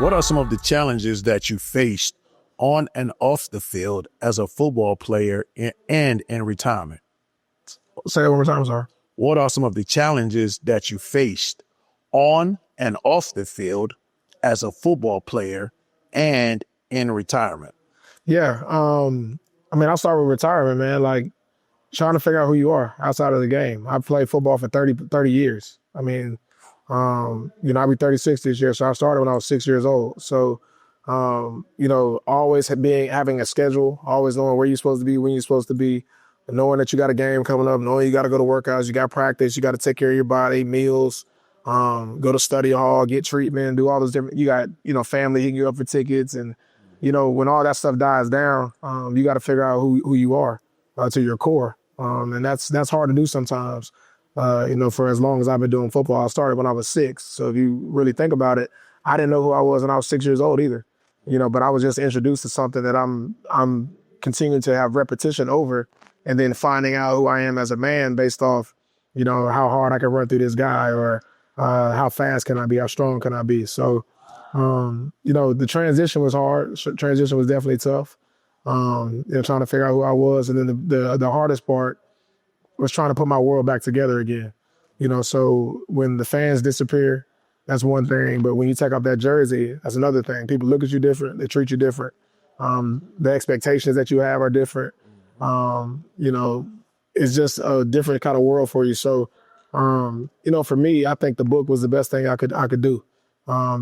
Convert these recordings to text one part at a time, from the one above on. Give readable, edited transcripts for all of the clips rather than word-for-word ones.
What are some of the challenges that you faced on and off the field as a football player and in retirement? Say that one more time, sorry. What are some of the challenges that you faced on and off the field as a football player and in retirement? Yeah. I'll start with retirement, man. Like trying to figure out who you are outside of the game. I've played football for 30 years. I'll be 36 this year. So I started when I was 6 years old. So, always having a schedule, always knowing where you're supposed to be, when you're supposed to be, knowing that you got a game coming up, knowing you got to go to workouts, you got practice, you got to take care of your body, meals, go to study hall, get treatment, do all those different, you got, family hitting you up for tickets. And, when all that stuff dies down, you got to figure out who you are to your core. And that's hard to do sometimes. For as long as I've been doing football. I started when I was 6. So if you really think about it, I didn't know who I was when I was 6 years old either. But I was just introduced to something that I'm continuing to have repetition over, and then finding out who I am as a man based off, how hard I can run through this guy, or how fast can I be, how strong can I be. So, the transition was hard. Transition was definitely tough. Trying to figure out who I was. And then the hardest part was trying to put my world back together again. So when the fans disappear, that's one thing. But when you take off that jersey, that's another thing. People look at you different. They treat you different. The expectations that you have are different. It's just a different kind of world for you. So, for me, I think the book was the best thing I could do,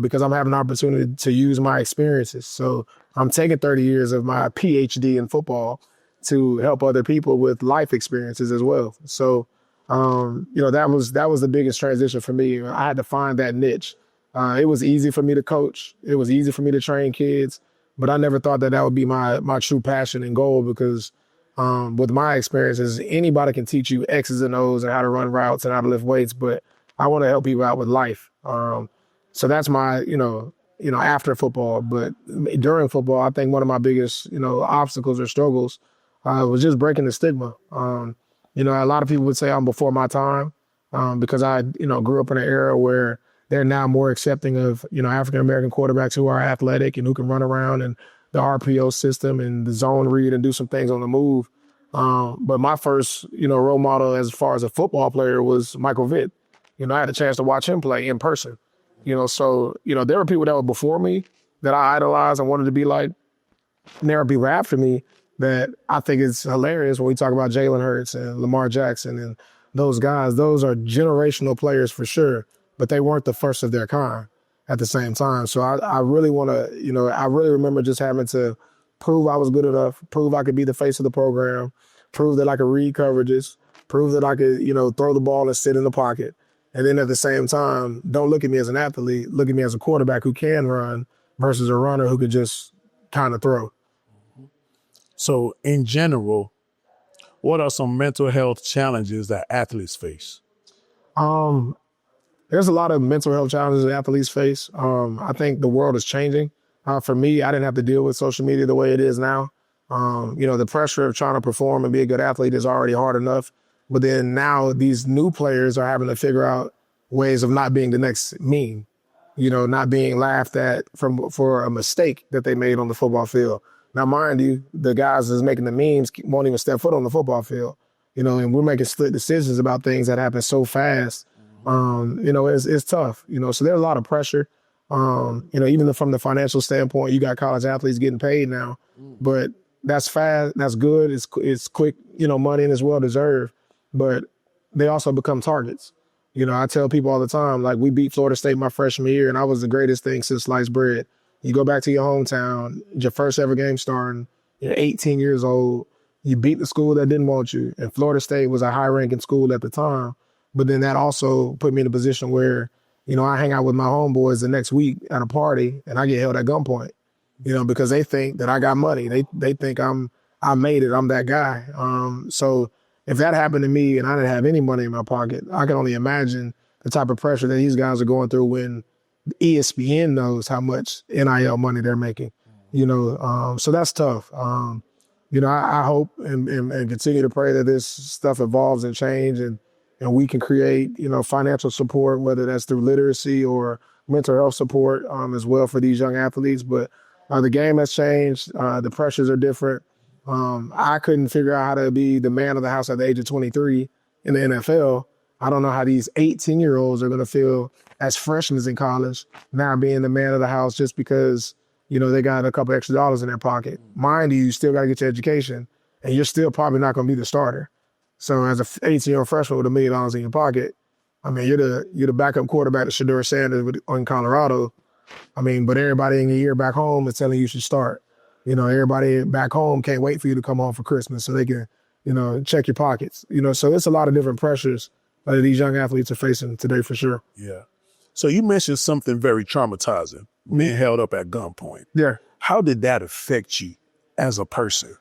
because I'm having an opportunity to use my experiences. So I'm taking 30 years of my PhD in football to help other people with life experiences as well. So, that was the biggest transition for me. I had to find that niche. It was easy for me to coach. It was easy for me to train kids, but I never thought that would be my true passion and goal, because with my experiences, anybody can teach you X's and O's and how to run routes and how to lift weights, but I want to help people out with life. So that's my, after football. But during football, I think one of my biggest, obstacles or struggles was just breaking the stigma. A lot of people would say I'm before my time, because I, grew up in an era where they're now more accepting of, African-American quarterbacks who are athletic and who can run around, and the RPO system and the zone read and do some things on the move. But my first, role model as far as a football player was Michael Vick. I had a chance to watch him play in person. So there were people that were before me that I idolized and wanted to be like. And there were people after me that I think is hilarious when we talk about Jalen Hurts and Lamar Jackson and those guys. Those are generational players for sure, but they weren't the first of their kind at the same time. So I really want to, I really remember just having to prove I was good enough, prove I could be the face of the program, prove that I could read coverages, prove that I could, throw the ball and sit in the pocket. And then at the same time, don't look at me as an athlete, look at me as a quarterback who can run versus a runner who could just kind of throw. So in general, what are some mental health challenges that athletes face? There's a lot of mental health challenges that athletes face. I think the world is changing. For me, I didn't have to deal with social media the way it is now. The pressure of trying to perform and be a good athlete is already hard enough. But then now these new players are having to figure out ways of not being the next meme, not being laughed at for a mistake that they made on the football field. Now, mind you, the guys that's making the memes won't even step foot on the football field, and we're making split decisions about things that happen so fast. It's tough, so there's a lot of pressure. Even from the financial standpoint, you got college athletes getting paid now, but that's fast, that's good, it's quick, money, and it's well-deserved, but they also become targets. I tell people all the time, like, we beat Florida State my freshman year, and I was the greatest thing since sliced bread. You go back to your hometown, your first ever game starting, you're 18 years old, you beat the school that didn't want you, and Florida State was a high-ranking school at the time, but then that also put me in a position where, I hang out with my homeboys the next week at a party, and I get held at gunpoint, because they think that I got money. They think I made it, I'm that guy. So if that happened to me and I didn't have any money in my pocket, I can only imagine the type of pressure that these guys are going through when ESPN knows how much NIL money they're making, so that's tough. I hope and continue to pray that this stuff evolves and change, and we can create, financial support, whether that's through literacy or mental health support as well for these young athletes. But the game has changed. The pressures are different. I couldn't figure out how to be the man of the house at the age of 23 in the NFL. I don't know how these 18-year-olds are going to feel as freshmen in college now being the man of the house just because, they got a couple extra dollars in their pocket. Mind you still got to get your education, and you're still probably not going to be the starter. So as a 18-year-old freshman with $1 million in your pocket, I mean, you're the backup quarterback to Shedeur Sanders in Colorado. I mean, but everybody in your year back home is telling you should start. Everybody back home can't wait for you to come home for Christmas so they can, check your pockets. So it's a lot of different pressures that these young athletes are facing today for sure. Yeah. So you mentioned something very traumatizing, being held up at gunpoint. Yeah. How did that affect you as a person?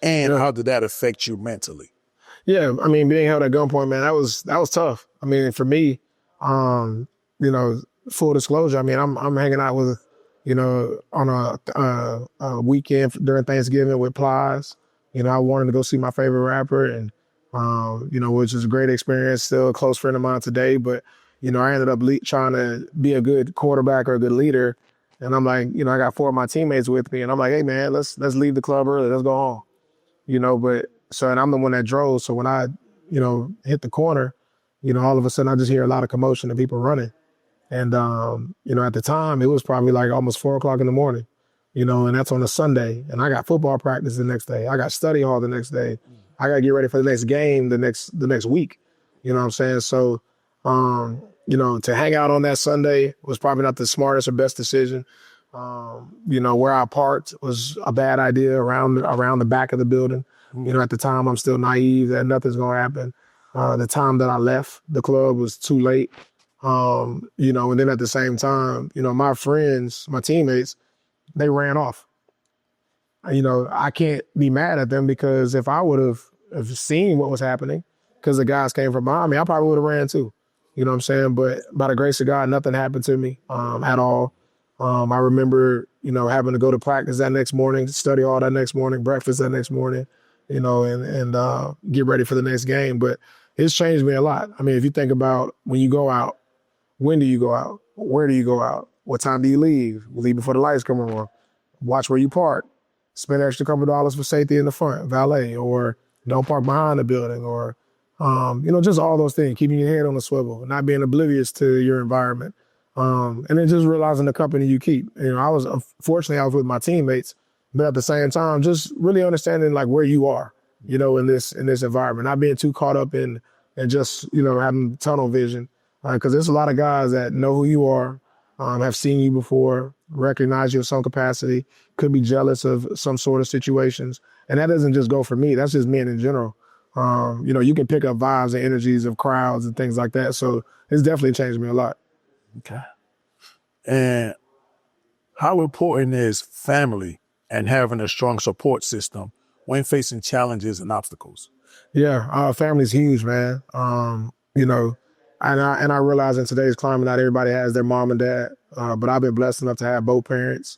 And how did that affect you mentally? Yeah, I mean, being held at gunpoint, man, that was tough. I mean, for me, full disclosure, I mean, I'm hanging out with, on a weekend during Thanksgiving with Plies. I wanted to go see my favorite rapper, and which is a great experience. Still a close friend of mine today, but I ended up trying to be a good quarterback or a good leader, and I'm like, I got 4 of my teammates with me, and I'm like, hey man, let's leave the club early, let's go home. And I'm the one that drove. So when I, hit the corner, all of a sudden I just hear a lot of commotion and people running. And, at the time it was probably like almost 4:00 in the morning, and that's on a Sunday. And I got football practice the next day. I got study hall the next day. I got to get ready for the next game the next week. You know what I'm saying? So, to hang out on that Sunday was probably not the smartest or best decision. Where I parked was a bad idea around the back of the building. At the time, I'm still naive that nothing's going to happen. The time that I left the club was too late. And then at the same time, my friends, my teammates, they ran off. I can't be mad at them because if I would have seen what was happening, because the guys came from behind me, I probably would have ran too. You know what I'm saying? But by the grace of God, nothing happened to me at all. I remember, having to go to practice that next morning, study all that next morning, breakfast that next morning, and get ready for the next game. But it's changed me a lot. I mean, if you think about when you go out, when do you go out? Where do you go out? What time do you leave? Leave before the lights come on. Watch where you park. Spend an extra couple of dollars for safety in the front, valet, or don't park behind the building, or, just all those things, keeping your head on the swivel, not being oblivious to your environment. And then just realizing the company you keep. Fortunately, I was with my teammates, but at the same time, just really understanding like where you are, in this environment, not being too caught up in and just, having tunnel vision. Because there's a lot of guys that know who you are, have seen you before, recognize you in some capacity, could be jealous of some sort of situations. And that doesn't just go for me. That's just men in general. You can pick up vibes and energies of crowds and things like that. So it's definitely changed me a lot. Okay. And how important is family and having a strong support system when facing challenges and obstacles? Yeah, family's huge, man. And I realize in today's climate, not everybody has their mom and dad, but I've been blessed enough to have both parents.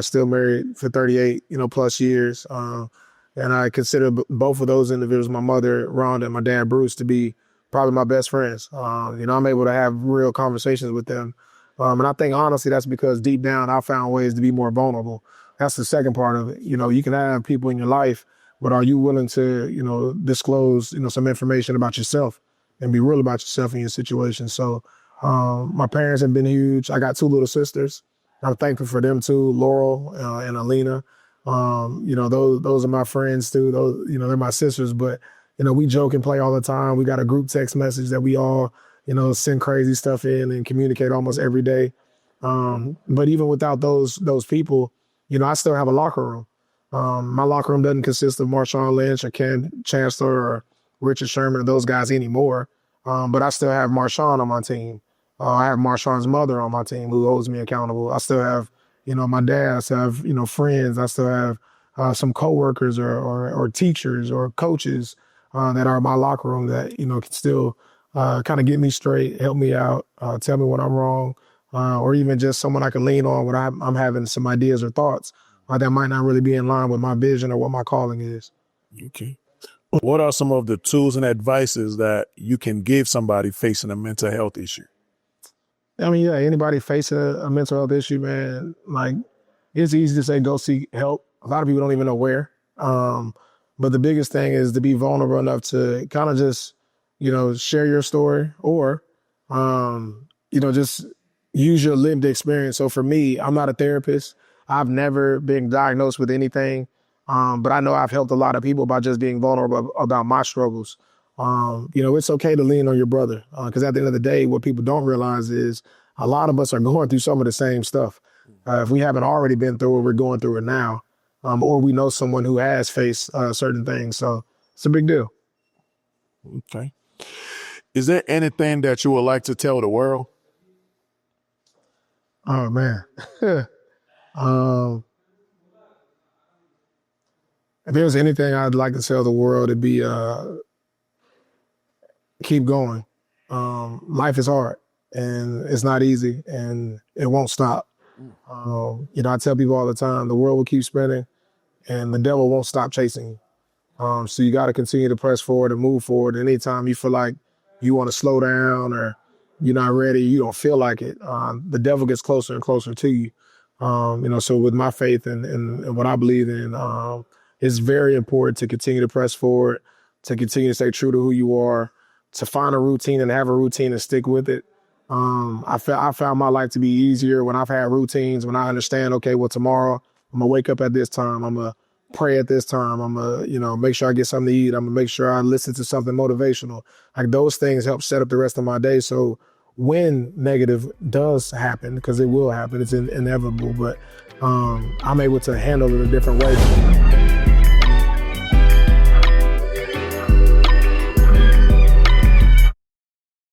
Still married for 38, plus years. And I consider both of those individuals, my mother, Rhonda, and my dad, Bruce, to be probably my best friends. I'm able to have real conversations with them. And I think, honestly, that's because deep down, I found ways to be more vulnerable. That's the second part of it. You can have people in your life, but are you willing to, disclose, some information about yourself and be real about yourself and your situation? So my parents have been huge. I got 2 little sisters. I'm thankful for them too, Laurel and Alina. Those are my friends too. Those, they're my sisters, but, we joke and play all the time. We got a group text message that we all, send crazy stuff in and communicate almost every day. But even without those people, I still have a locker room. My locker room doesn't consist of Marshawn Lynch or Ken Chancellor or Richard Sherman or those guys anymore. But I still have Marshawn on my team. I have Marshawn's mother on my team who holds me accountable. I still have, my dad. I still have, friends. I still have some coworkers or teachers or coaches that are in my locker room that, can still kind of get me straight, help me out, tell me when I'm wrong, or even just someone I can lean on when I'm having some ideas or thoughts that might not really be in line with my vision or what my calling is. Okay. What are some of the tools and advices that you can give somebody facing a mental health issue? I mean, yeah, anybody facing a mental health issue, man, like it's easy to say go seek help. A lot of people don't even know where. But the biggest thing is to be vulnerable enough to kind of just, share your story or, just use your lived experience. So for me, I'm not a therapist. I've never been diagnosed with anything. But I know I've helped a lot of people by just being vulnerable about my struggles. It's okay to lean on your brother because at the end of the day, what people don't realize is a lot of us are going through some of the same stuff. If we haven't already been through it, we're going through it now. Or we know someone who has faced certain things. So it's a big deal. Okay. Is there anything that you would like to tell the world? Oh, man. If there's anything I'd like to tell the world, it'd be keep going. Life is hard and it's not easy and it won't stop. I tell people all the time, the world will keep spinning and the devil won't stop chasing you. So you got to continue to press forward and move forward. Anytime you feel like you want to slow down or you're not ready, you don't feel like it, the devil gets closer and closer to you. So with my faith and what I believe in, it's very important to continue to press forward, to continue to stay true to who you are, to find a routine and have a routine and stick with it. I found my life to be easier when I've had routines, when I understand, okay, well, tomorrow I'm gonna wake up at this time. I'm gonna pray at this time. I'm gonna, make sure I get something to eat. I'm gonna make sure I listen to something motivational. Like those things help set up the rest of my day. So when negative does happen, because it will happen, it's inevitable, but I'm able to handle it a different way.